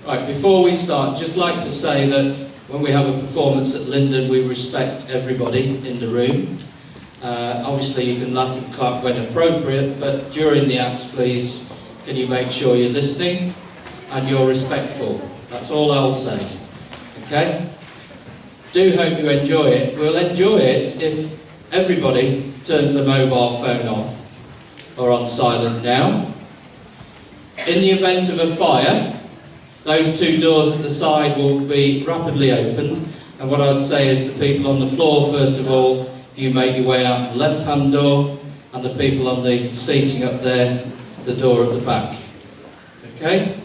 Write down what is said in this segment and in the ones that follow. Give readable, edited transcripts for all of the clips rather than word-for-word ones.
Right, before we start, just like to say that when we have a performance at Lyndon, we respect everybody in the room. Obviously you can laugh and clap when appropriate, but during the acts, please, can you make sure you're listening and you're respectful. That's all I'll say, okay? Do hope you enjoy it. We'll enjoy it if everybody turns their mobile phone off or on silent now. In the event of a fire, those two doors at the side will be rapidly opened, and what I'd say is the people on the floor, first of all, you make your way out the left-hand door, and the people on the seating up there, the door at the back. Okay?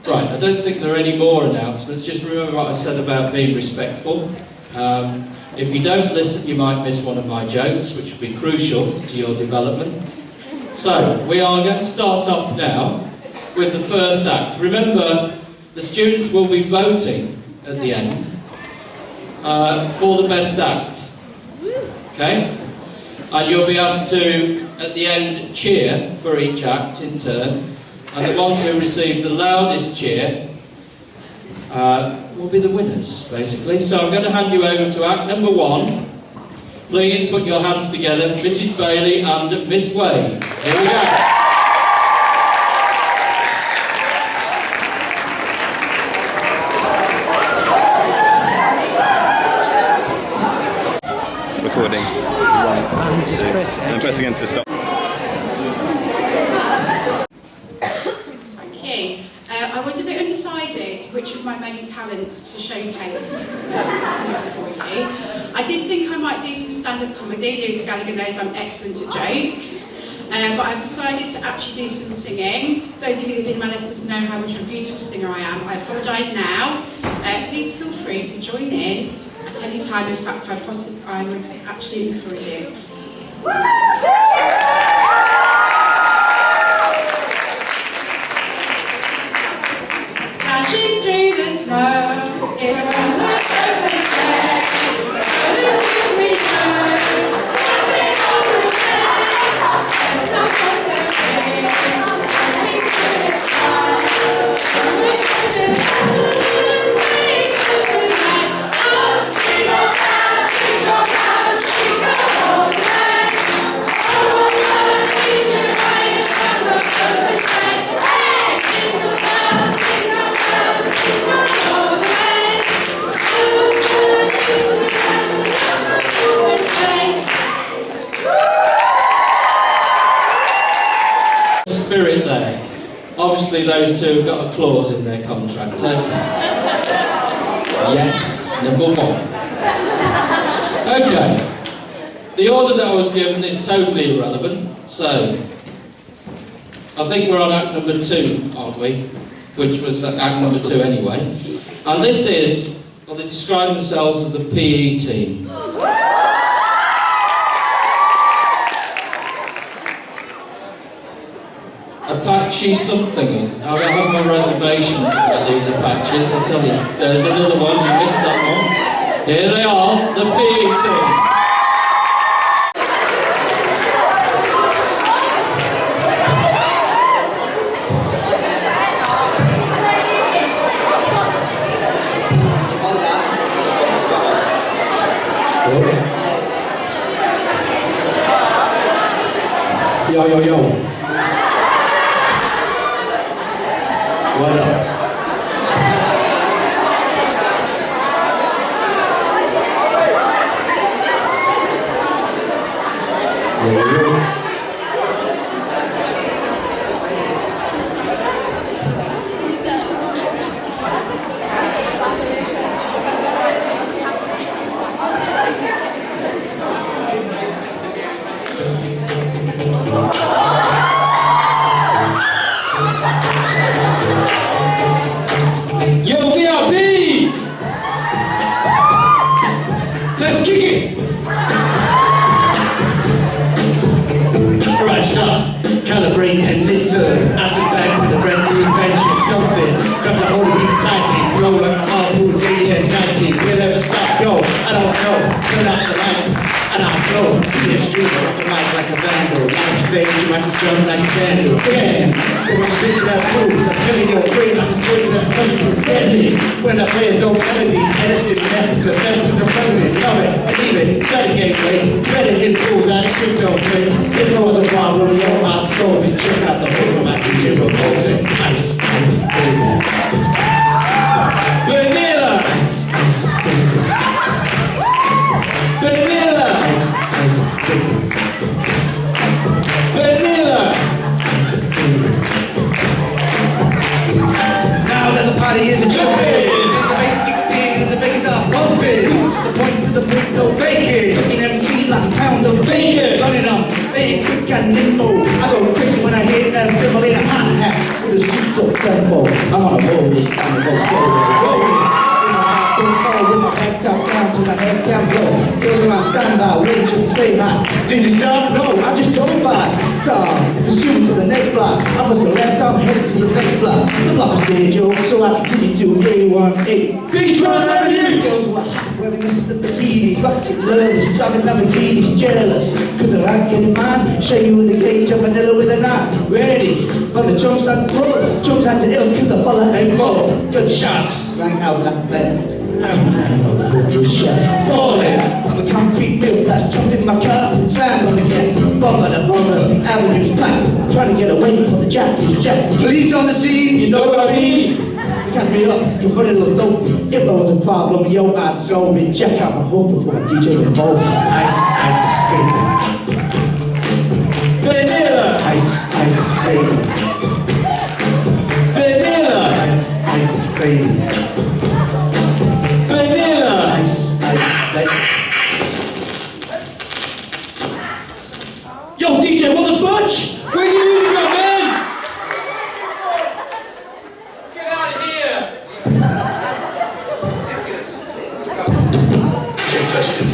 Right, I don't think there are any more announcements. Just remember what I said about being respectful. If you don't listen, you might miss one of my jokes, which will be crucial to your development. So, we are going to start off now with the first act. Remember, the students will be voting at the end for the best act. Okay? And you'll be asked to, at the end, cheer for each act in turn. And the ones who receive the loudest cheer will be the winners, basically. So I'm going to hand you over to act number 1. Please put your hands together for Mrs. Bailey and Miss Wade. Here we go. Recording. And just press and press again to stop. Okay, I was a bit undecided which of my main talents to showcase for you. I did think I might do some stand-up comedy. Lewis Gallagher knows I'm excellent at jokes, but I've decided to actually do some singing. Those of you who've been my listeners know how much of a beautiful singer I am. I apologise now. Please feel free to join in at any time. In fact, I would actually encourage it. Dashing through the snow, in a moment of mistake, loses me now. Nothing on the way, there's nothing to fear. Nothing to fight, nothing to do. Sing tonight, oh, jingle bells, jingle bells, jingle all the way. Oh, what a reason why it's never of the same. Hey, jingle bells, jingle bells, jingle all the way. Oh, what a reason why it's never of the same. Spirit there. Obviously those two have got a clause in their contract, haven't they? Yes, number 1. Okay. The order that I was given is totally irrelevant, so I think we're on act number 2, aren't we? Which was act number 2 anyway. And this is, well, they describe themselves as the PE team. Apache something. I have my reservations about these Apaches, I tell you. There's another one, you missed that one. Here they are, the PE team. Yo, yo, yo. What up? Yo, yo. Let's kick it! Right, stop. Calibrate and listen. I sit back with a brand new invention. Something grabs a hold of me tightly. Roll like a harpoon day and nightly. We'll never stop. Yo, I don't know. Turn off the lights and I'll flow to the extreme. Rock the mic like a vandal. I'm stage, you might Jump like candle, dance. When I'm picking out moves, I'm killing your brain. I'm putting that special deadly. When I play a dope melody, edited mess, the best is a melody. Love it, leave it, dedicate, wait. Better hit fools out of shit, don't play. If there was a problem, yo, I'll solve it. Check out the hook of my DJ proposing. Ice, ice, baby. Vanilla! Ice, ice, baby. Vanilla! Ice, ice, baby. Vanilla! Ice, ice, baby. Now that the party is jumping, the bass kicked in, the bass are pumping. To the point, no faking. Cooking MCs like a pound of bacon. Running up, they ain't quick and nimble. I go crazy when I hear that cymbal in a hot hat with a street talk tempo. I'm on a roll this time to go slow. Rolling. With my head top down to my head down low. Feeling my standby, waiting just to say hi. Did you stop? No, I just drove by. Dog, pursuing to the next block. I was the left, I'm heading to the next block. The block is dead, yo, so I continue to A18. Beachfront Avenue! Girls were hot, wearing Mr. Bikinis. Fucking love, she's driving Lamborghini, she's jealous. Cause her I get in mine, show you with the gauge, I'm vanilla with a knife. Ready, but the chunks like the road. Chunks like the ill, cause the holler ain't gold. Good shots, rang out like that. Falling on the concrete bill flash, jumped in my car, slammed on the gas, bumper to bumper, avenues packed, trying to get away from the Japanese jet. Police on the scene, you know what I mean? You got me up, you put it a little dope. If there was a problem, yo, I'd solve it. Check out my hook before my DJ involves ice, ice, baby. Vanilla, ice, ice, baby. Vanilla, ice, ice, baby. Yo, DJ, what the fudge? Where's your music at, man? Let's get out of here! Can't touch this.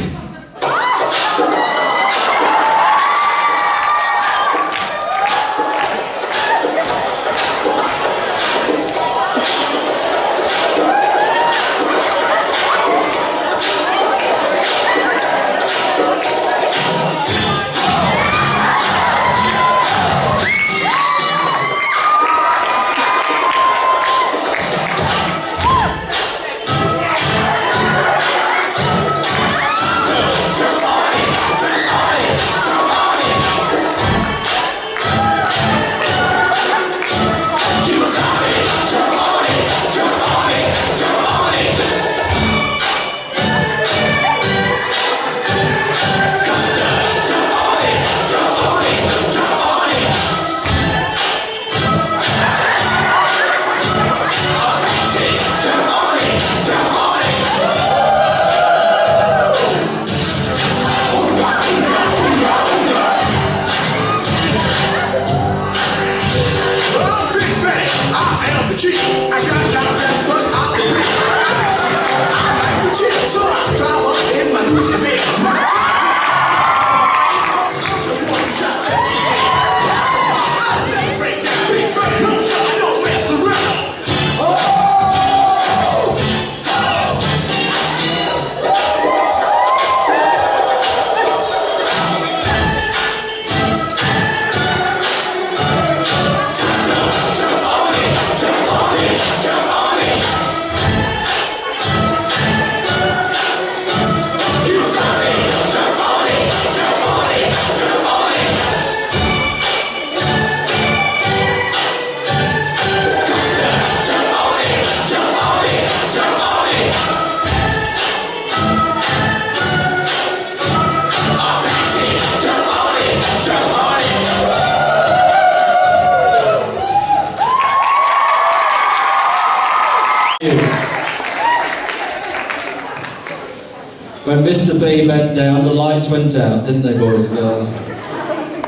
When Mr. B bent down, the lights went out, didn't they, boys and girls?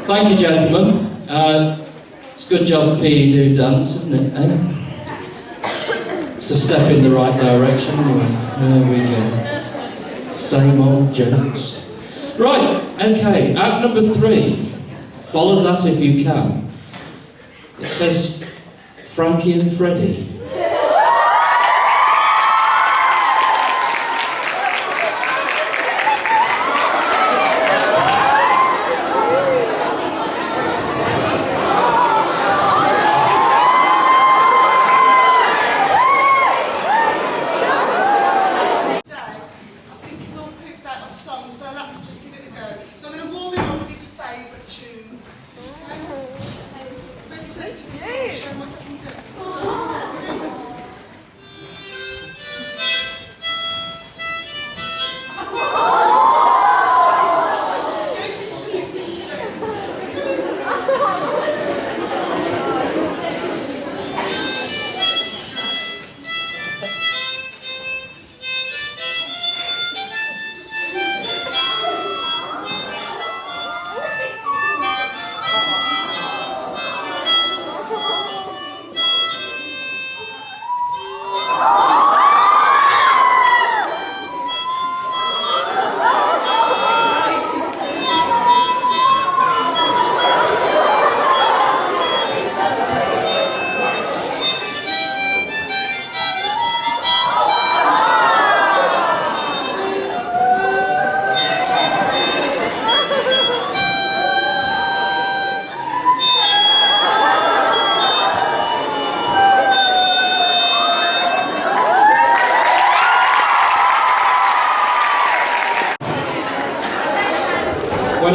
Thank you, gentlemen. It's a good job of PE do dance, isn't it, eh? It's a step in the right direction, anyway. There we go. Same old jokes. Right, okay, act number 3. Follow that if you can. It says Frankie and Freddie.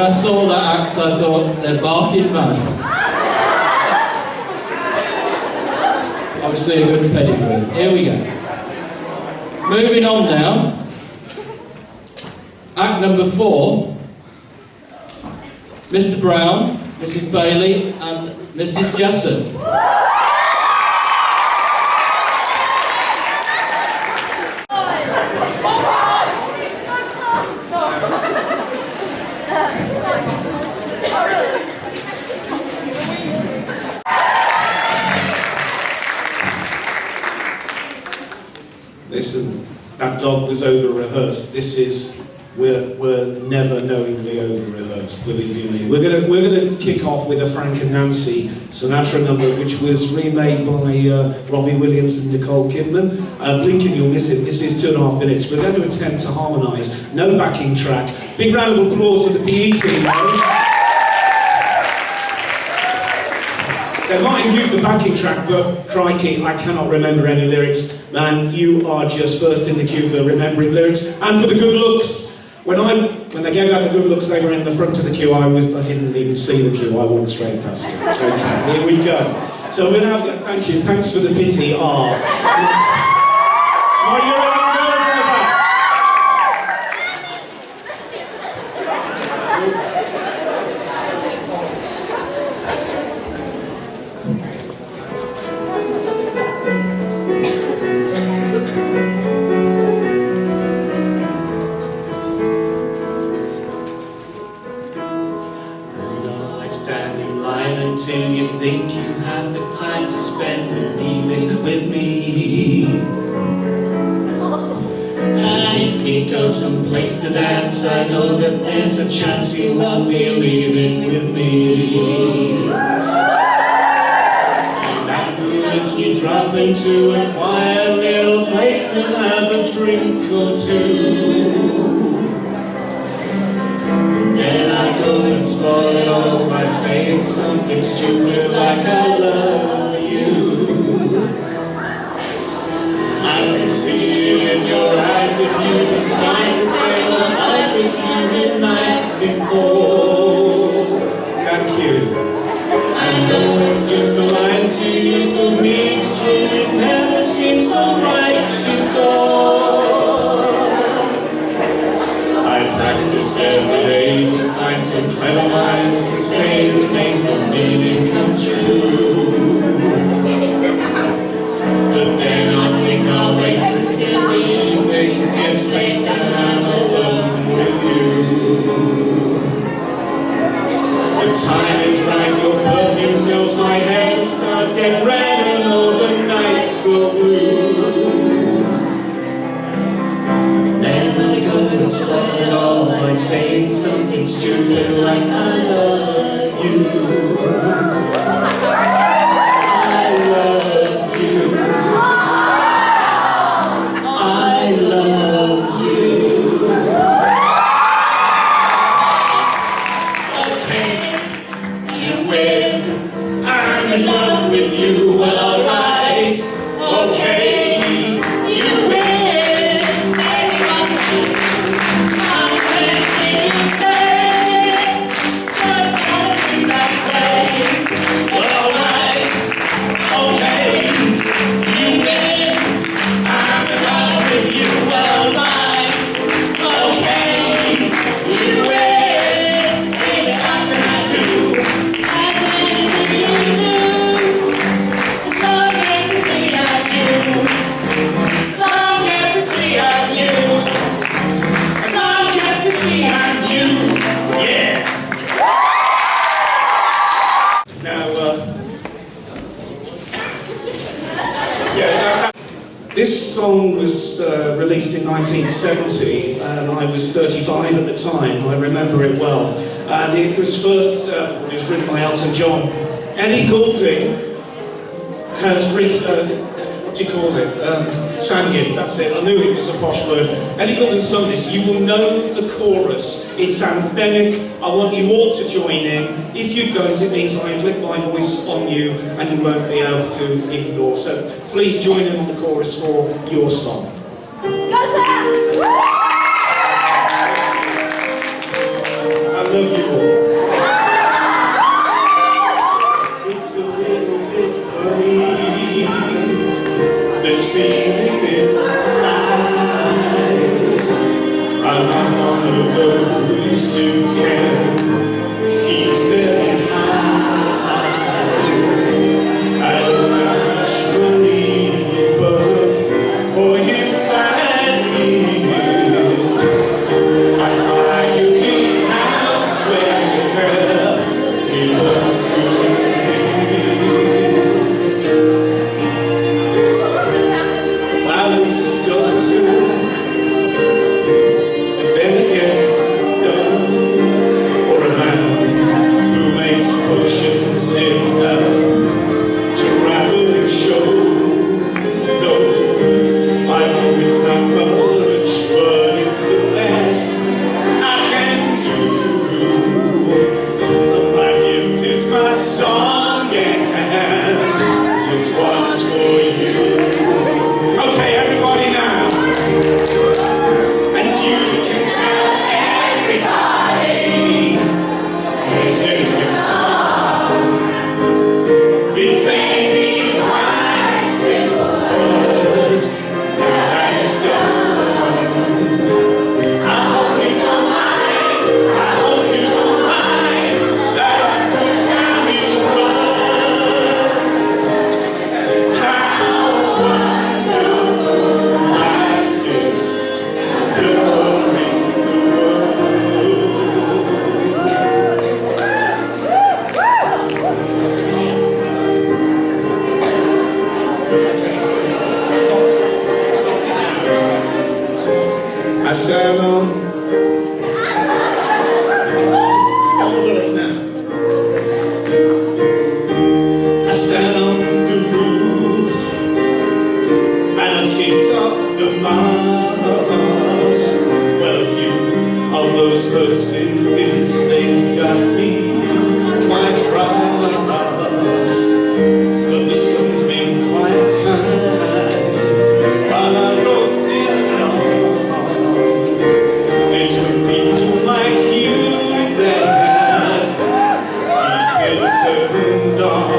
I saw that act, I thought, they're barking mad. Obviously a good pedigree. Here we go. Moving on now. Act number 4. Mr. Brown, Mrs. Bailey and Mrs. Jessup. Listen, that dog was over-rehearsed. This is, we're never knowingly over-rehearsed, believe you me. We're gonna kick off with a Frank and Nancy Sinatra number, which was remade by Robbie Williams and Nicole Kidman. Blinking, you'll miss it. This is 2.5 minutes. We're going to attempt to harmonise. No backing track. Big round of applause for the PE team, though. They might have used the backing track, but crikey, I cannot remember any lyrics. Man, you are just first in the queue for remembering lyrics and for the good looks. When they gave out the good looks, they were in the front of the queue. I didn't even see the queue. I walked straight past it. Okay, here we go. So we're now. Thank you. Thanks for the pity. Are you girls in the back? Stand in line until you think you have the time to spend an evening with me. And if we go someplace to dance, I know that there's a chance you won't be leaving with me. And afterwards we drop into a quiet little place and have a drink or two. Then I go and spoil it all by saying something stupid like I love you. I can see it in your eyes that you despise the same old eyes that you did the night before. Thank you. I know it's just a line to you, for me it's true, it never seemed so right before. I practice every day to find some clever lines to say that make the meaning come true. But then I think I'll wait until the evening gets late and I'm alone with you. The time is right, your perfume fills my head, the stars get red and all the nights so blue. Then I go and spoil it all by saying something stupid like I love you. I love you. I love you. Okay, you win. I'm in love with you. Well, alright. Okay, you win. Baby, I'm anything you say, so it's gotta be that way. Well, alright, okay, you win. I'm in love with you. Well, alright, okay, you win. Baby, how can I do? I can anything you do. As long as it's me and you. As long as it's me and you. As long as it's me and you, yeah. Now, this song was released in 1970, and I was 35 at the time. I remember it well. And it was first, it was written by Elton John. Eddie Goulding has written, what do you call it? Sang it, that's it. I knew it was a posh word. Eddie Goulding sung this. You will know the chorus. It's anthemic. I want you all to join in. If you don't, it means I inflict my voice on you and you won't be able to ignore. So please join in on the chorus for your song. Go, Sam! And love you all. It's a little bit funny, this feeling inside. I'm not one of those who can keep steady high. I don't have much money, but for you I need. I find a big house where we love good. Well, at least it's going to. And then again, no. Or a man who makes potions in to ravel and show. No, I know it's not much, but it's the best I can do. My gift is my song, and this one's for you. Okay, everybody now. And you can tell everybody this is your song. It may be quite simple, but that is done. I hope you don't mind, I hope you don't mind that I put down in words how wonderful life is. You're in the I sat on all of us now. I sat on the roof and I kicked off the moss. Well, a few of those Mercedes, they've got me quite cross. But the sun's been quite kind while I wrote this song. It's with people like you that keep it turned on.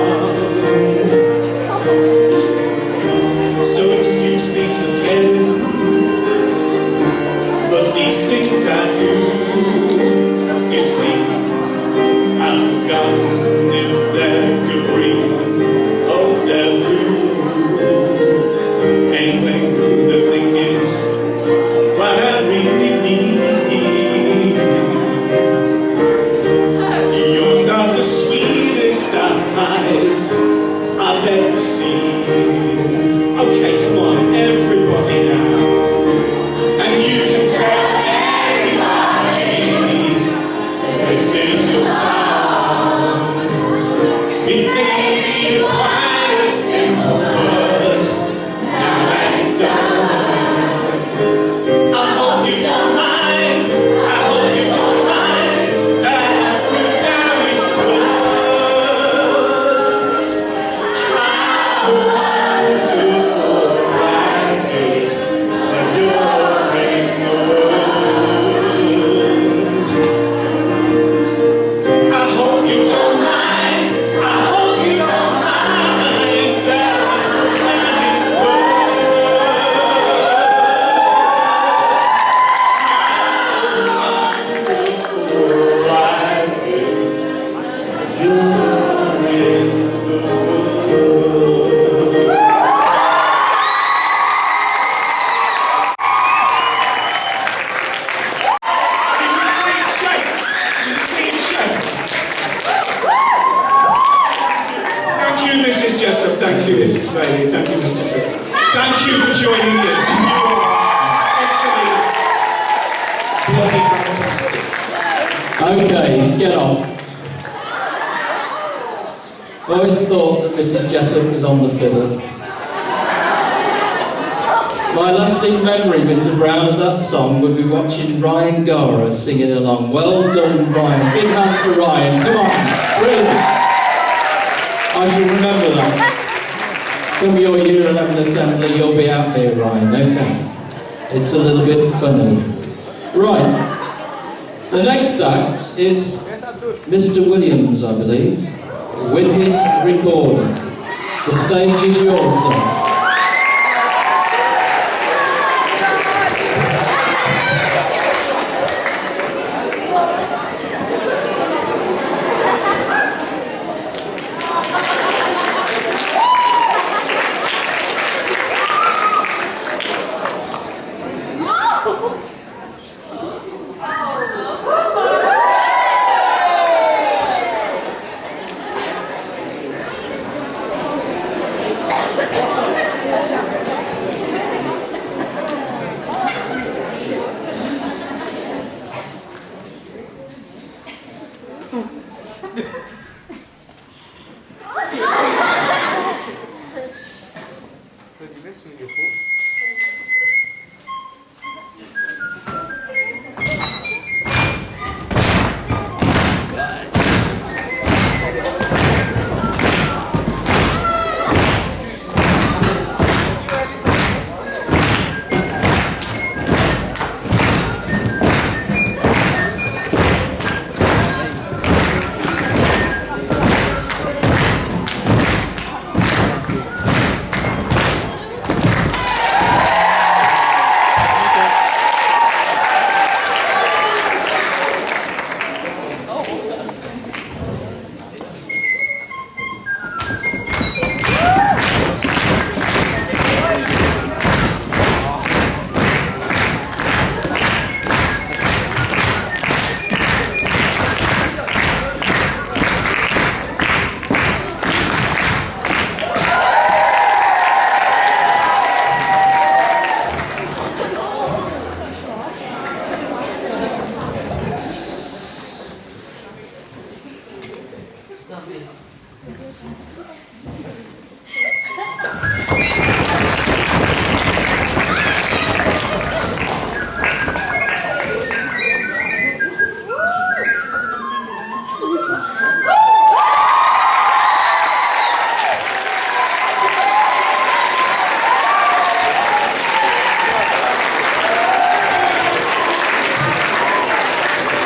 So excuse me for getting, but these things I do, you see, I've forgotten if they're green or they're blue. Anyway, the thing is, what I really need, yours are the sweetest eyes I've ever seen. Okay, come on, everybody now. And you can tell everybody this is your song. It may be quite a simple, but now that it's done, I hope you don't mind, I hope you don't mind that I put down in words how wonderful life is when you're in the world. I hope you don't mind, I hope you don't mind that I put down in words life is you're in the world. Thank you, Mrs. Jessup. Thank you, Mrs. Bailey. Thank you, Mr. Tripp. Thank you for joining in. You are excellent. Bloody fantastic. Okay, get off. I always thought that Mrs. Jessup was on the fiddle. My lasting memory, Mr. Brown, of that song would be watching Ryan Gara singing along. Well done, Ryan. Big hand for Ryan. Come on. Brilliant. I shall remember that. Come your year 11 assembly, you'll be out here, Ryan. Okay. It's a little bit funny. Right. The next act is Mr. Williams, I believe, with his recording. The stage is yours, sir.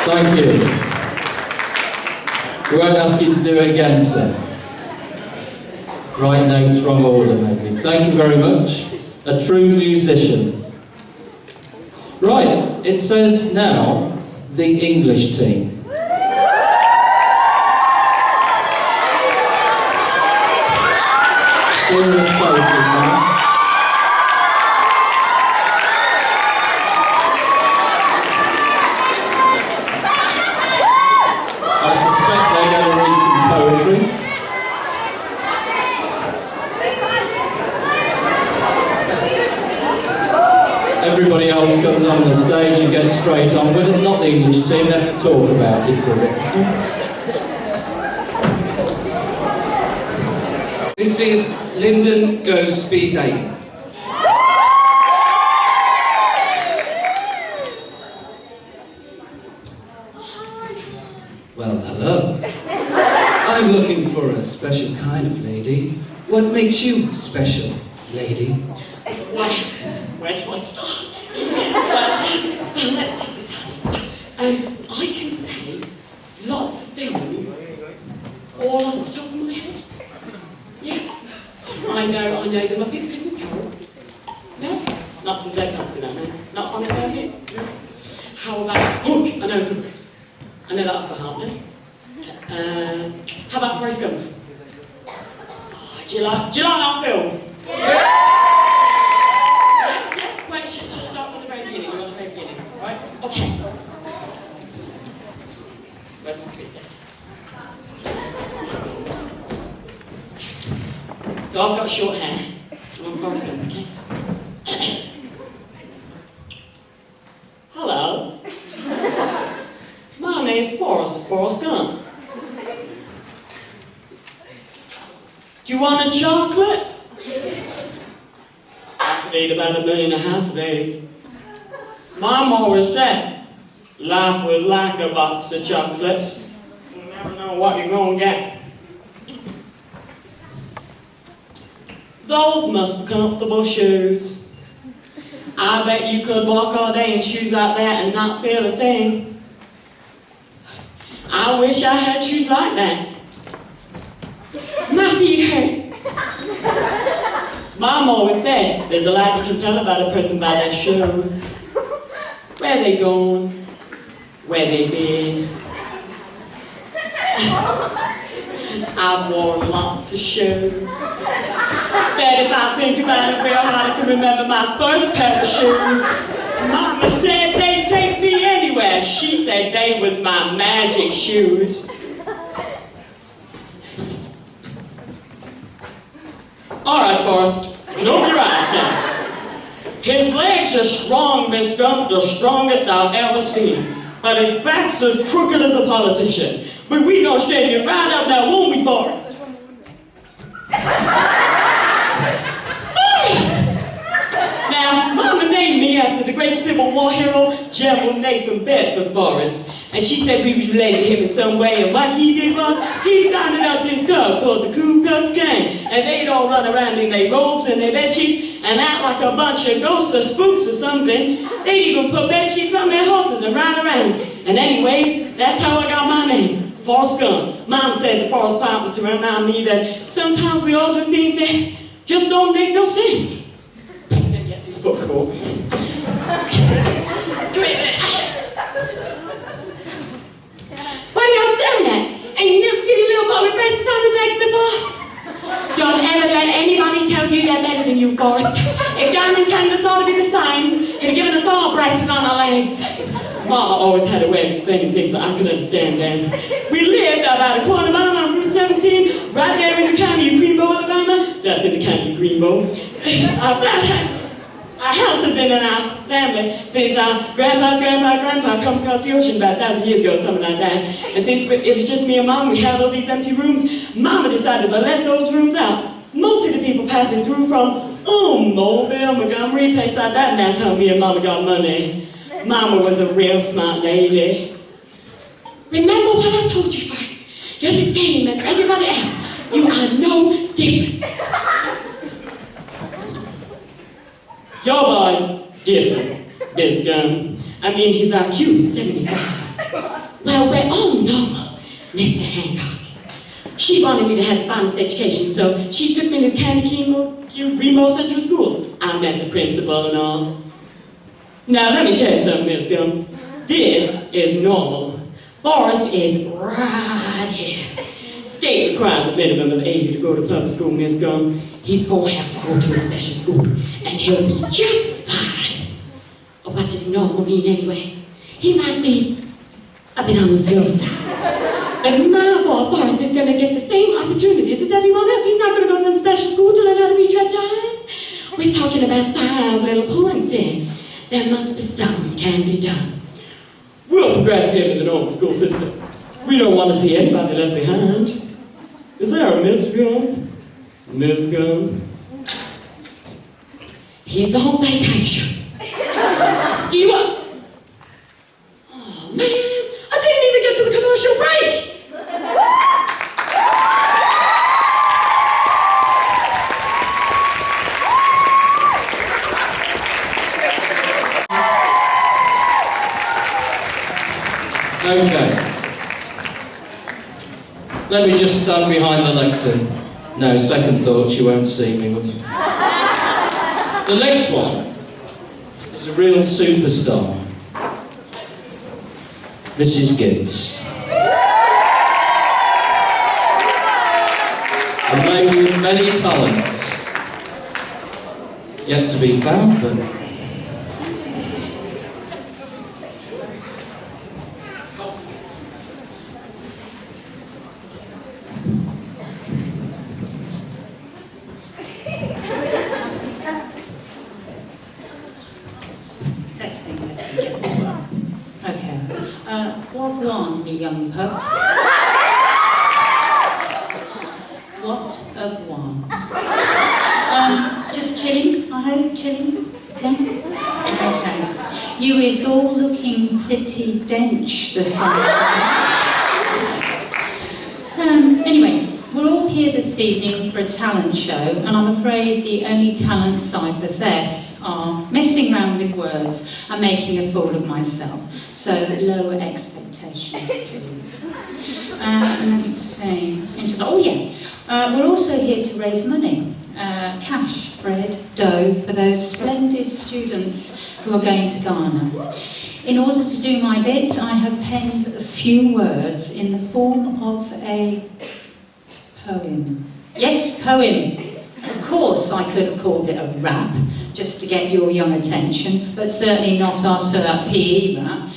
Thank you. We won't ask you to do it again, sir. Right notes, wrong order, maybe. Thank you very much. A true musician. Right, it says now, the English team. Serious faces now. I suspect they're going to read some poetry. Everybody else comes on the stage and gets straight on with it. Not the English team, they have to talk about it for a bit. This is Lyndon Goes Speed Dating. Well, hello. I'm looking for a special kind of lady. What makes you special, lady? Well, where do I start? Let's just say, I can say lots of things all off the top of my head. Yeah. I know the Muppets Christmas Carol. No? Not from Dead Dancing, no. Not Fun and It? No. How about Hook? I know Hook. I know that off by heart, no? How about Forrest Gump? Oh, do you like that film? Yeah! Wait, should I start from the very beginning? We're on the very beginning, right? Okay. Where's my speaker? So I've got short hair. I'm Forrest Gump, okay? Hello. My name's Forrest Gump. Do you want a chocolate? I could eat about 1.5 million of these. Mom always said, life was like a box of chocolates. You never know what you're gonna get. Those must be comfortable shoes. I bet you could walk all day in shoes like that and not feel a thing. I wish I had shoes like that. My feet hurt. Mom always said, there's a lot you can tell about a person by their shoes. Where they going, where they been. I've worn lots of shoes. But if I think about it real hard, I can remember my first pair of shoes. Mama said they'd take me anywhere. She said they was my magic shoes. All right, Forrest, open your eyes now. His legs are strong, Miss Gump, the strongest I've ever seen. But his back's as crooked as a politician. But we gonna straighten you right up now, won't we, Forrest? Forrest! Now, Mama named me after the great Civil War hero, General Nathan Bedford Forrest. And she said we was related to him in some way, and what he did was, he started up this club called the Ku Klux Klan, and they'd all run around in their robes and their bedsheets and act like a bunch of ghosts or spooks or something. They'd even put bedsheets on their horses and ride around. And anyways, that's how I got my name, Forrest Gump. Mom said the Forrest Pump was to remind me that sometimes we all do things that just don't make no sense. And yes, he spoke cool. What are y'all staring at? Ain't you never seen a little boy with braces on his legs before? Don't ever let anybody tell you they're better than you, Forrest. If God intended us all to be the same, he'd have given us all braces on our legs. Mama always had a way of explaining things so I could understand them. We lived about a quarter mile on Route 17, right there in the county of Greenbow, Alabama. That's in the county of Greenbow. Our house had been in our family since our grandpa come across the ocean about 1,000 years ago, something like that. And since it was just me and Mom, we had all these empty rooms. Mama decided to let those rooms out. Most of the people passing through from Mobile, Montgomery, place like that, and that's how me and Mama got money. Mama was a real smart lady. Remember what I told you first. You're the same as everybody else. You are no different. Your boy's different, Miss Gum. I mean, his IQ's 75. Well, we're all normal, Mr. Hancock. She wanted me to have the finest education, so she took me to the county Greenbow Central School. I met the principal and all. Now, let me tell you something, Miss Gum. This is normal. Forrest is right here. State requires a minimum of 80 to go to public school, Miss Gum. He's going to have to go to a special school, and he'll be just fine. Or what does normal mean anyway? He might be a bit on the slow side. But my boy Forrest is going to get the same opportunities as everyone else. He's not going to go to some special school to learn how to read ties. We're talking about 5 little points in. There must be something can be done. We'll progress him in the normal school system. We don't want to see anybody left behind. Is there a Miss Gum? Miss Gum? He's on vacation. Do you want... Oh, man. I didn't even get to the commercial break. Okay. Let me just stand behind the lectern. No, second thoughts, you won't see me, will you? The next one is a real superstar. Mrs. Gibbs. A lady with many talents. Yet to be found, but... Walk along, me young pups. What a guan. Just chilling, I hope, chilling? Yeah? Okay. You is all looking pretty dench this afternoon. Anyway, we're all here this evening for a talent show, and I'm afraid the only talents I possess are messing around with words and making a fool of myself. So lower expectations, please. Let me see. Oh yeah, we're also here to raise money. Cash, bread, dough for those splendid students who are going to Ghana. In order to do my bit, I have penned a few words in the form of a poem. Yes, poem. Of course, I could have called it a rap, just to get your young attention, but certainly not after that PE rap.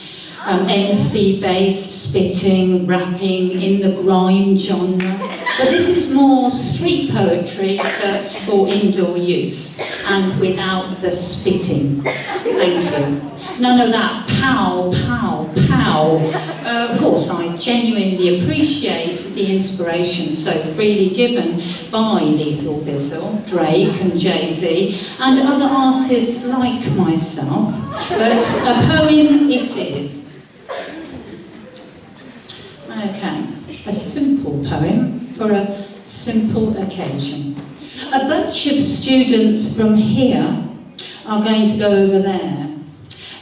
MC-based, spitting, rapping in the grime genre. But this is more street poetry, but for indoor use, and without the spitting. Thank you. None of that pow, pow, pow. Of course, I genuinely appreciate the inspiration so freely given by Lethal Bizzle, Drake and Jay-Z, and other artists like myself. But a poem it is. Okay, a simple poem for a simple occasion. A bunch of students from here are going to go over there.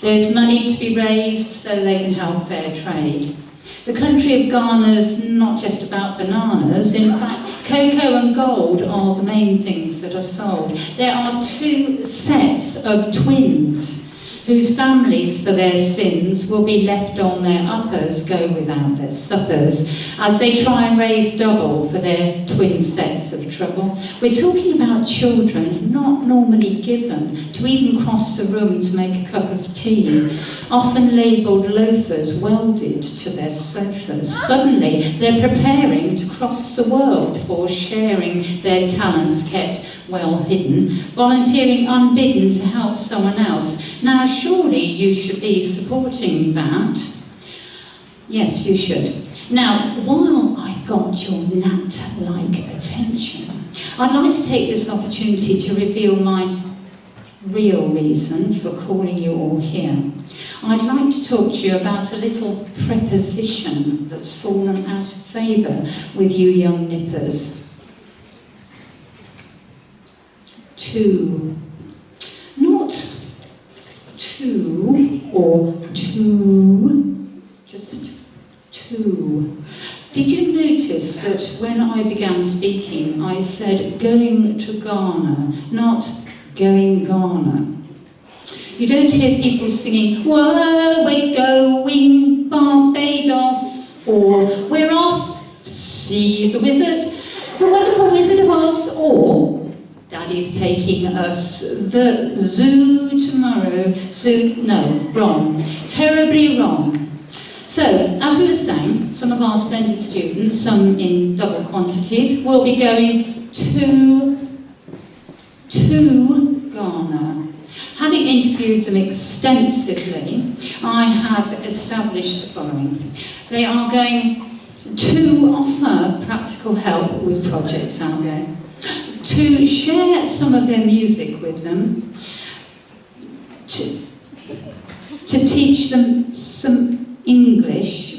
There's money to be raised so they can help fair trade. The country of Ghana's not just about bananas. In fact, cocoa and gold are the main things that are sold. There are 2 sets of twins whose families for their sins will be left on their uppers, go without their suppers, as they try and raise double for their twin sets of trouble. We're talking about children not normally given to even cross the room to make a cup of tea, often labelled loafers welded to their sofas. Suddenly, they're preparing to cross the world for sharing their talents kept well hidden, volunteering unbidden to help someone else. Now, surely you should be supporting that. Yes, you should. Now, while I've got your gnat-like attention, I'd like to take this opportunity to reveal my real reason for calling you all here. I'd like to talk to you about a little preposition that's fallen out of favour with you young nippers. To. Not to or to, just to. Did you notice that when I began speaking, I said going to Ghana, not going Ghana? You don't hear people singing, whoa, we're going Barbados, or we're off, see the wizard, the wonderful Wizard of Oz, or Daddy's taking us the zoo tomorrow. Zoo, no, wrong. Terribly wrong. So, as we were saying, some of our splendid students, some in double quantities, will be going to Ghana. Having interviewed them extensively, I have established the following. They are going to offer practical help with projects out there, to share some of their music with them, to teach them some English.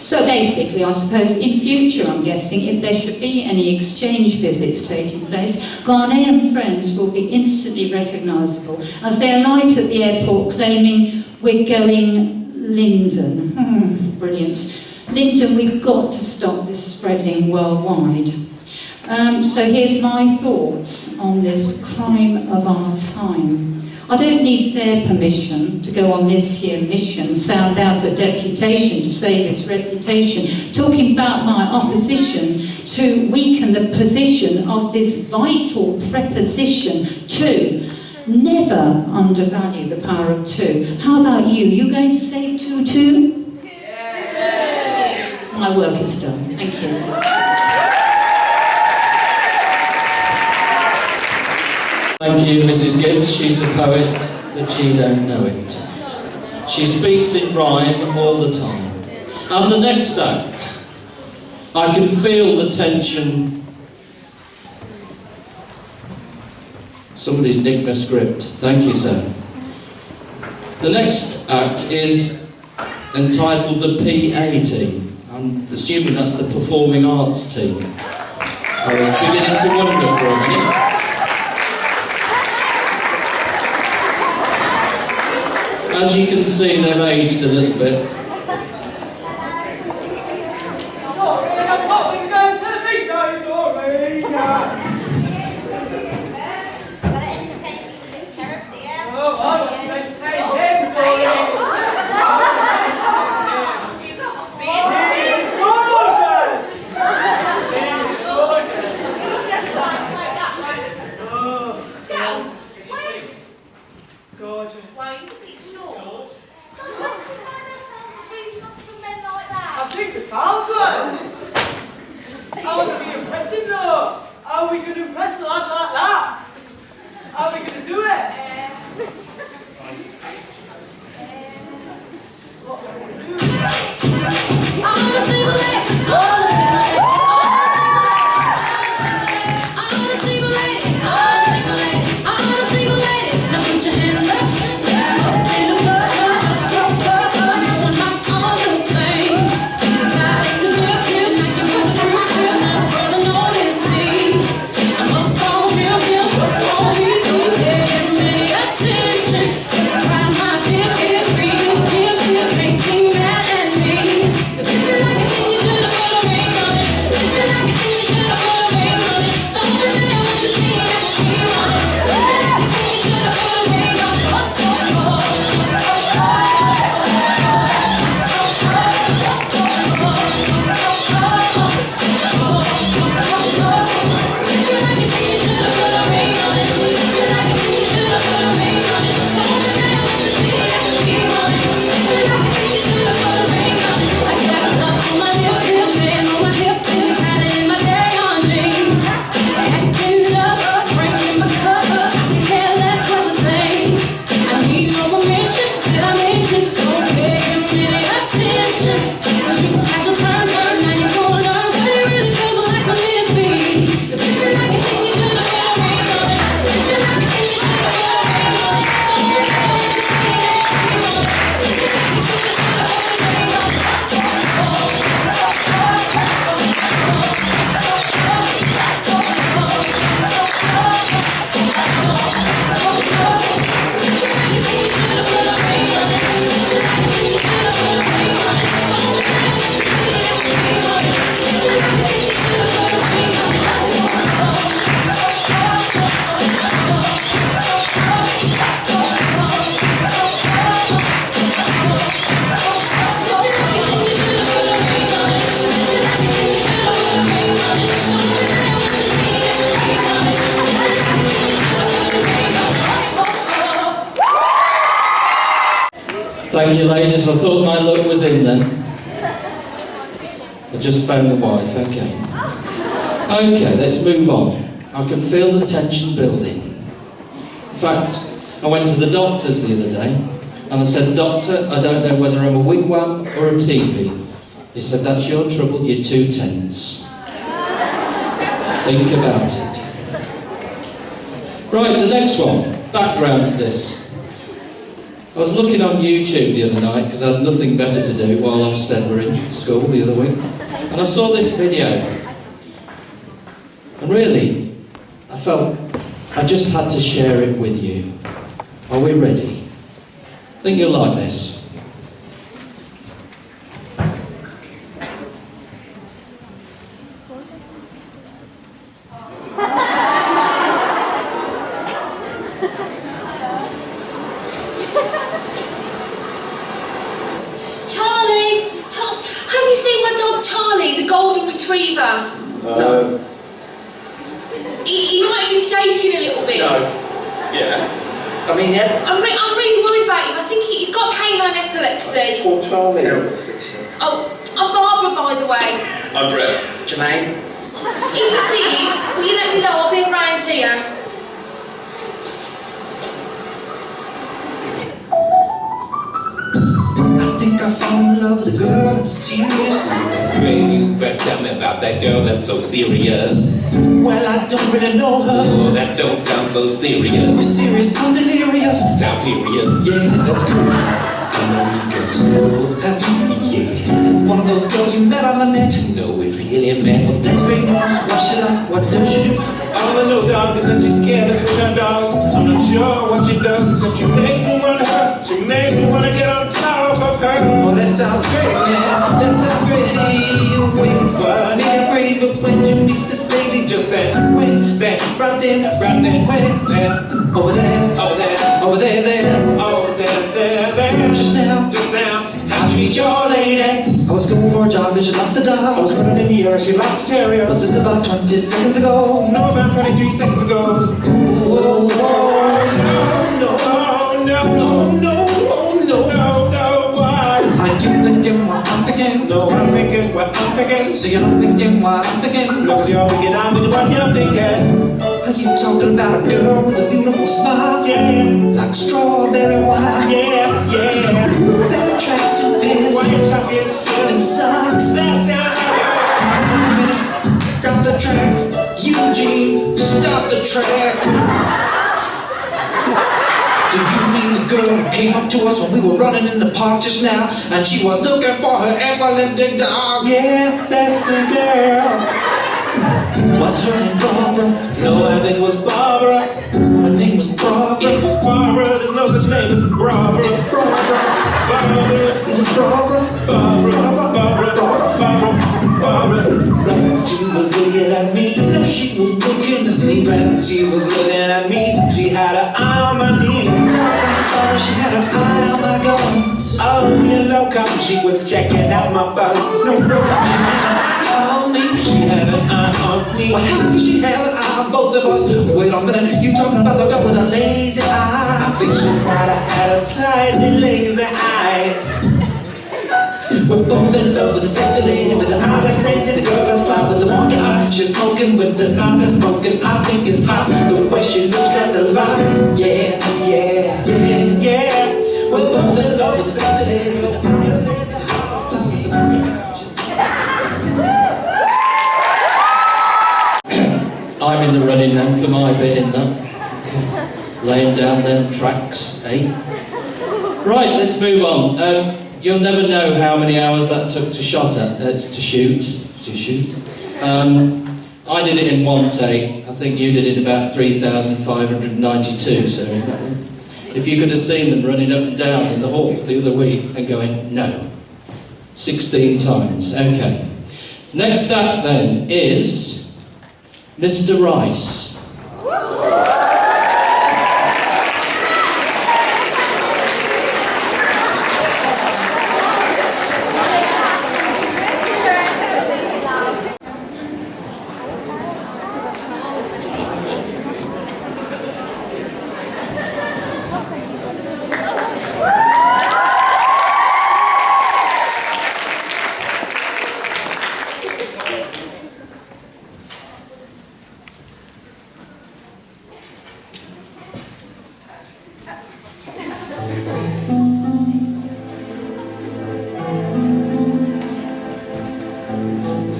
So basically, I suppose, in future, I'm guessing, if there should be any exchange visits taking place, Ghanaian friends will be instantly recognisable as they alight at the airport claiming, we're going Lyndon. Brilliant. Lyndon, we've got to stop this spreading worldwide. So here's my thoughts on this crime of our time. I don't need their permission to go on this here mission, sound out a deputation to save its reputation, talking about my opposition to weaken the position of this vital preposition to. Never undervalue the power of two. How about you? You going to say too? Yes. My work is done. Thank you. Thank you, Mrs. Gibbs. She's a poet, but she don't know it. She speaks in rhyme all the time. And the next act, I can feel the tension. Somebody's nicked my script. Thank you, sir. The next act is entitled the PA team. I'm assuming that's the Performing Arts team. I was beginning to wonder for a minute. As you can see, they've aged a little bit. Thank you, ladies. I thought my luck was in then. I just found the wife, okay. Okay, let's move on. I can feel the tension building. In fact, I went to the doctors the other day and I said, "Doctor, I don't know whether I'm a wigwam or a teepee." He said, "That's your trouble, you're too tense." Think about it. Right, the next one. Background to this. I was looking on YouTube the other night because I had nothing better to do while Ofsted were in school the other week, and I saw this video. And really, I felt I just had to share it with you. Are we ready? I think you'll like this. Retriever. No. He might have been shaking a little bit. No. Yeah. I mean, yeah. I'm really worried about him. I think he's got canine epilepsy. Poor Charlie. Oh, I'm Barbara, by the way. I'm Brett. Jermaine. If you see him, will you let me know? I'll be around here. I think I fell in love with a girl that's serious. News, but tell me about that girl that's so serious. Well, I don't really know her. Oh, that don't sound so serious. We're serious, I'm delirious. Sound serious. Yeah, that's cool. I know you get to know her. Yeah, one of those girls you met on the net. No, we really meant. That's great news. What should I? What does she do? All I know, dog, is that she's careless with her dog. I'm not sure what she does, except she makes me want her. She makes me want there, right there, where there, over there, over there, over there, there, over there, there. Just now, how'd you meet your lady? I was going for a jog and she lost a dog. I was running in the air, she lost a terrier. Was this about 20 seconds ago? No, about 23 seconds ago. Whoa, whoa, no, why? Are you thinking what I'm thinking? No, I'm thinking what I'm thinking. So you're not thinking what I'm thinking? No, cause you're thinking I'm thinking what you're thinking. Are you talking about a girl with a beautiful smile? Yeah. Like strawberry wine? Yeah. That tracksuit pants. Why you talking? And socks. Stop the track, Eugene. Stop the track. Do you mean the girl who came up to us when we were running in the park just now? And she was looking for her epileptic dog? Yeah, that's the girl. Was her name Barbara? No, I think it was Barbara. Her name was Barbara. It was Barbara, there's no such name as Barbara. It's Barbara. Barbara. It was Barbara. Barbara. She was looking at me. No, she was looking at me. She was looking at me. She had her eye on my knee. I'm sorry, she had her eye on my guns. Oh, you loco, she was checking out my buns. No, she had an eye on me. She had an eye on me. Well, how could she have an eye on both of us? Wait a minute, you talking about the girl with a lazy eye? I think she might have had a slightly lazy eye. We're both in love with the sexy lady with the eye like Stacey, the girl that's fly with the monkey eye. She's smoking with the eye that's smoking. I think it's hot the way she looks at the light. Yeah. We're both in love with the sexy lady with the eye that's Stacey. I'm in the running then for my bit in that. Laying down them tracks, eh? Right, let's move on. You'll never know how many hours that took to shoot. I did it in one take. I think you did it about 3,592. So if you could have seen them running up and down in the hall the other week and going, no, 16 times. Okay. Next up then is Mr. Rice.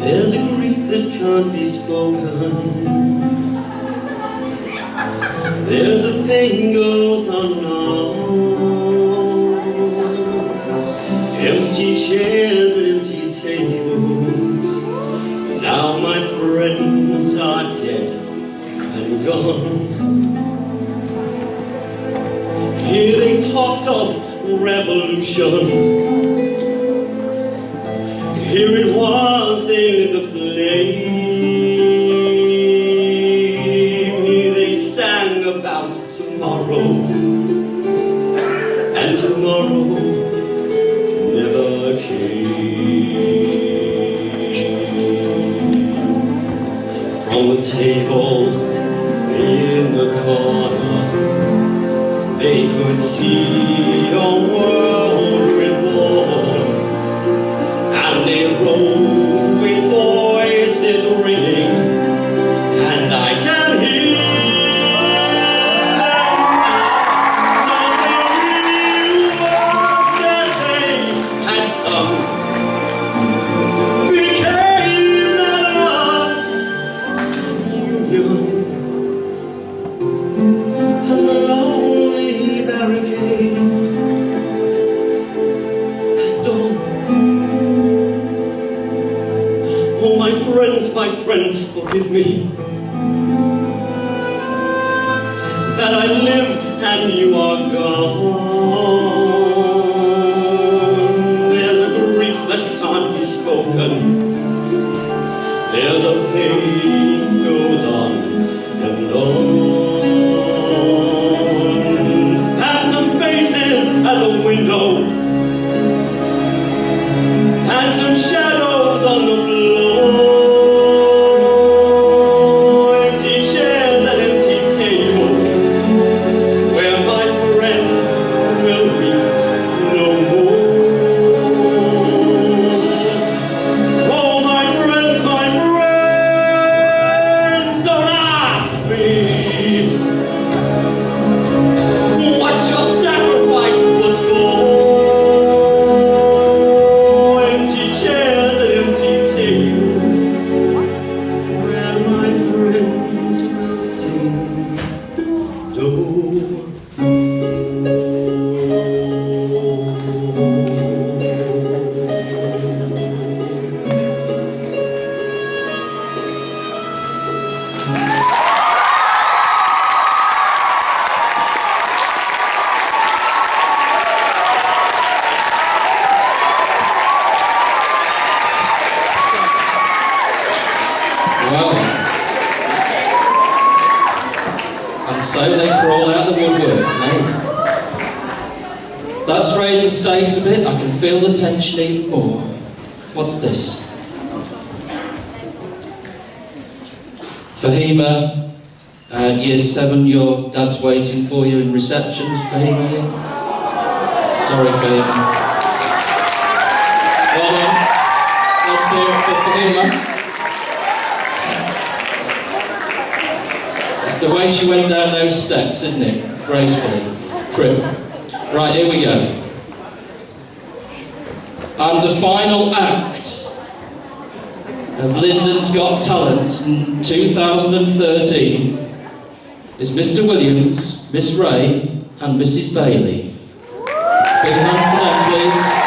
There's a grief that can't be spoken. There's a pain goes unknown. Empty chairs and empty tables. Now my friends are dead and gone. Here they talked of revolution. Here it was, they lit the flame. Here they sang about tomorrow, and tomorrow never came. From the table in the corner, they could see a world reborn. And they rose with voices ringing, and I can hear them now. The very words that they had sung became the last union, and the lonely barricade at dawn. Oh, my friends, forgive me that I live and you are gone. There's a grief that can't be spoken. There's a pain goes on so they crawl out the woodwork, eh? That's raised the stakes a bit. I can feel the tension even more. What's this? Fahima, year 7, your dad's waiting for you in reception. Is Fahima here? Sorry, Fahima. Well done. Let's hear it for Fahima. It's the way she went down those steps, isn't it? Gracefully. True. Right, here we go. And the final act of Lyndon's Got Talent in 2013 is Mr. Williams, Miss Ray and Mrs. Bailey. Big hand for them, please.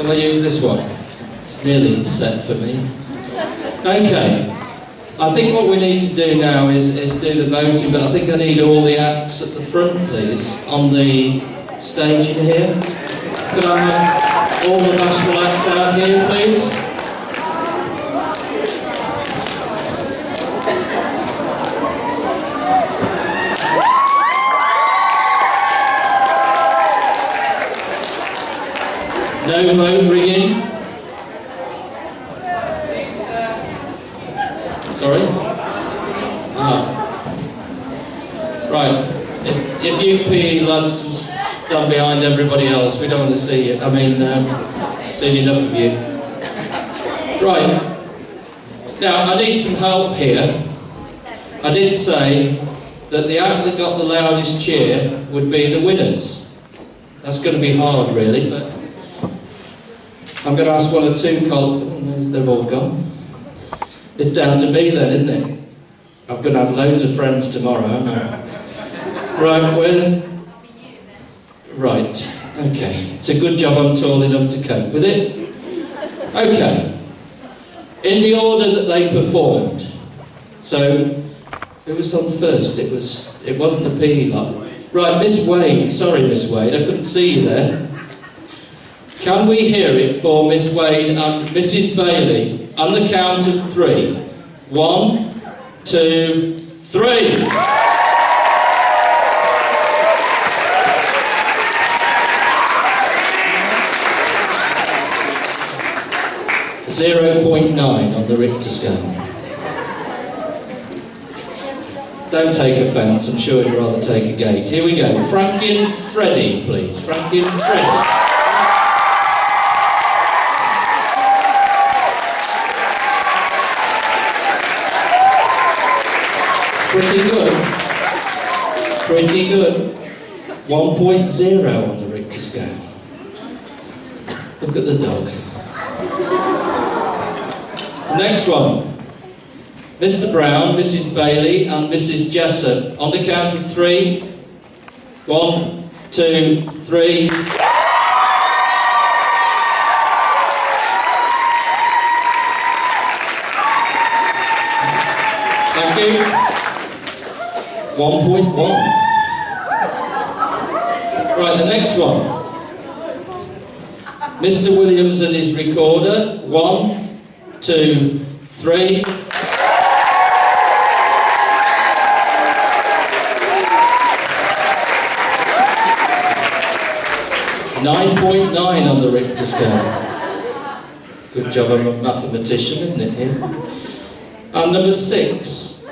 Shall I use this one? It's nearly set for me. Okay. I think what we need to do now is do the voting, but I think I need all the acts at the front, please, on the stage in here. Could I have all the bashful acts out here, please? No vote ringing. Sorry? Ah. Right. If you PE lads can stand behind everybody else, we don't want to see you. I mean, seen enough of you. Right. Now, I need some help here. I did say that the act that got the loudest cheer would be the winners. That's going to be hard, really, but I'm going to ask one or two they've all gone. It's down to me then, isn't it? I'm going to have loads of friends tomorrow, aren't I? Right, where's... Right, okay. It's a good job I'm tall enough to cope with it. Okay. In the order that they performed. So, who was on first? It wasn't the PE lot. Right, Miss Wade. Sorry, Miss Wade, I couldn't see you there. Can we hear it for Miss Wade and Mrs. Bailey on the count of 3? 1, 2, 3. 0.9 on the Richter scale. Don't take offence, I'm sure you'd rather take a gate. Here we go. Frankie and Freddie, please. Frankie and Freddie. Pretty good. Pretty good. 1.0 on the Richter scale. Look at the dog. Next one. Mr. Brown, Mrs. Bailey and Mrs. Jessup. On the count of 3. 1, 2, 3. Thank you. 1.1. Right, the next one. Mr. Williams and his recorder. 1, 2, 3. .9 on the Richter scale. Good job, I'm a mathematician, isn't it? Here. And number 6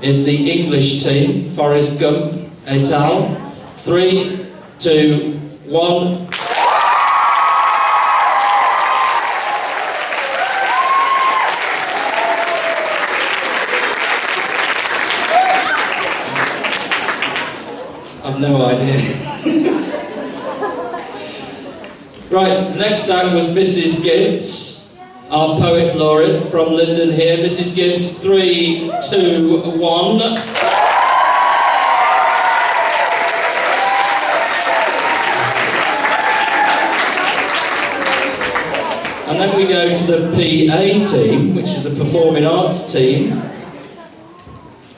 is the English team, Forrest Gump et al. 3, 2, 1. I've no idea. Right, the next act was Mrs. Gibbs, our poet laureate from Lyndon here. Mrs. Gibbs, 3, 2, 1. And then we go to the PA team, which is the Performing Arts team.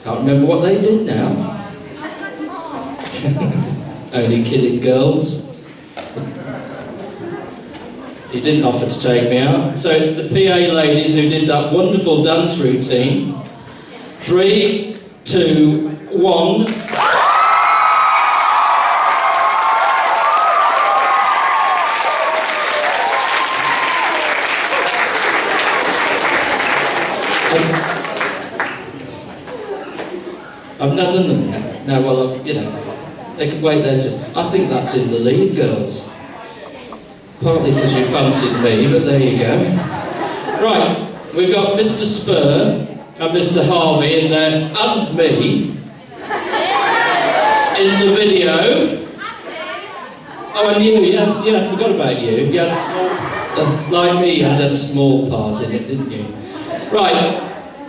Can't remember what they did now. Only kidding, girls. He didn't offer to take me out. So it's the PA ladies who did that wonderful dance routine. 3, 2, 1. I've not done them yet. No, well, you know, they can wait there too. I think that's in the lead, girls. Partly because you fancied me, but there you go. Right, we've got Mr. Spur and Mr. Harvey in there, and me, in the video. Oh, and you, yes, yeah, I forgot about you. You had a small, like me, you had a small part in it, didn't you? Right,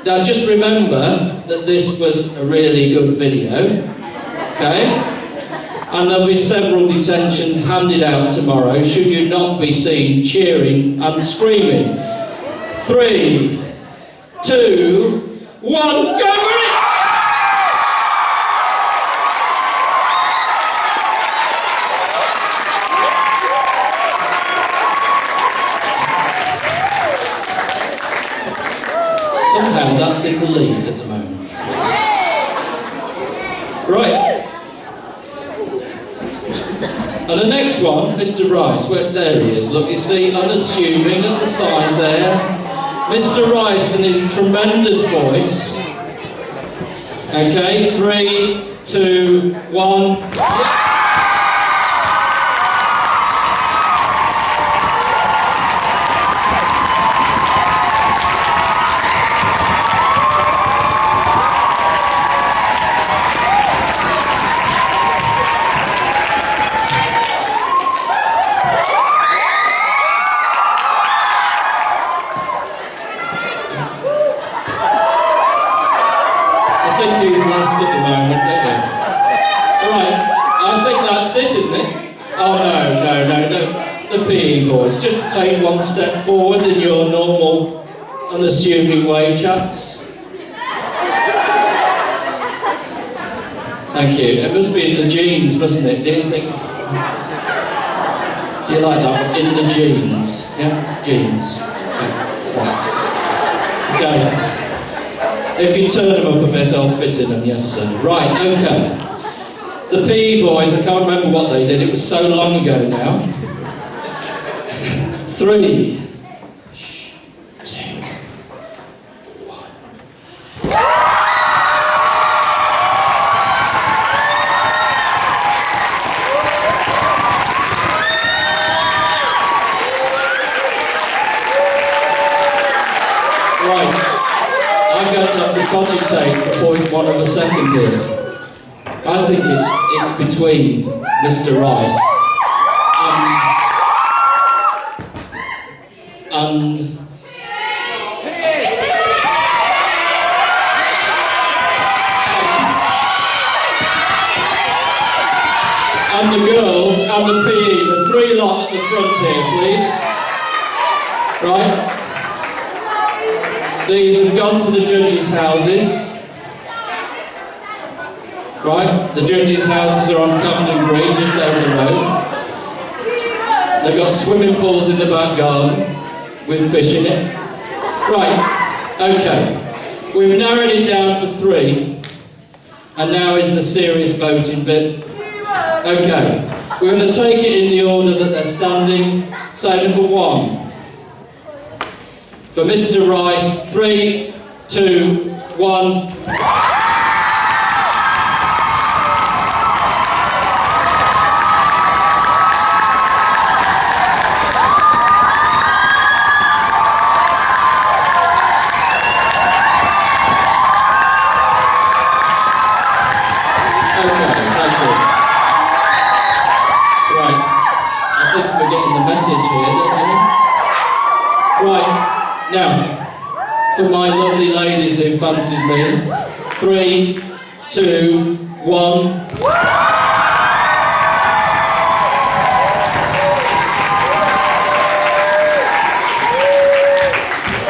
now just remember that this was a really good video, okay? And there'll be several detentions handed out tomorrow should you not be seen cheering and screaming. 3, 2, 1, go for it! Somehow that's in the lead at the moment. Right. And the next one, Mr. Rice, there he is. Look, you see, unassuming at the side there. Mr. Rice and his tremendous voice. Okay, 3, 2, 1. I think he's last at the moment, don't you? Alright, I think that's it, isn't it? Oh no, the PE boys. Just take one step forward in your normal, unassuming way, chaps. Thank you. It must be in the genes, mustn't it? Do you think? Do you like that one? In the genes? Yeah? Genes. Yeah. Right. Okay. If you turn them up a bit, I'll fit in them, yes sir. Right, okay. The PE boys, I can't remember what they did, it was so long ago now. 3, 2, 1. Right, I'm going to have to cogitate for 0.1 of a second here. I think it's between Mr. Rice and the girls and the PE, the 3 lot at the front here, please. Right? These have gone to the judges' houses. Right? The judges' houses are on Camden Green, just over the road. They've got swimming pools in the back garden with fish in it. Right, okay. We've narrowed it down to 3. And now is the serious voting bit. Okay, we're going to take it in the order that they're standing. So number 1. For Mr. Rice, 3, 2, 1. Now, for my lovely ladies who fancied me, 3, 2, 1.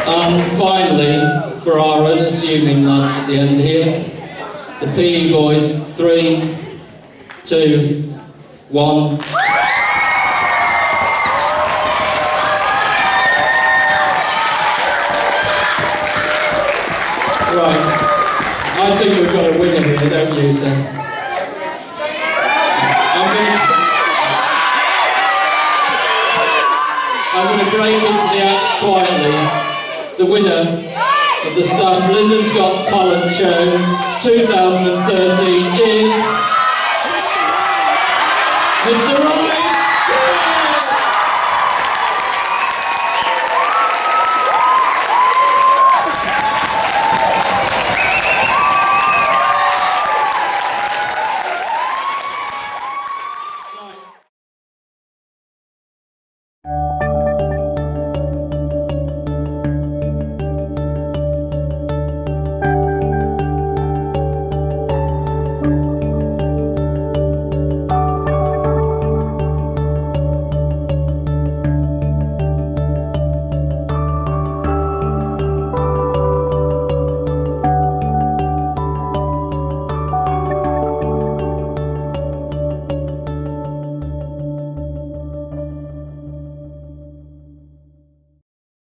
And finally, for our unassuming lads at the end here, the PE boys, 3, 2, 1. Right, I think we've got a winner here, don't you, sir? I'm going to break into the acts quietly. The winner of the Staff Lyndon's Got Talent Show 2013 is...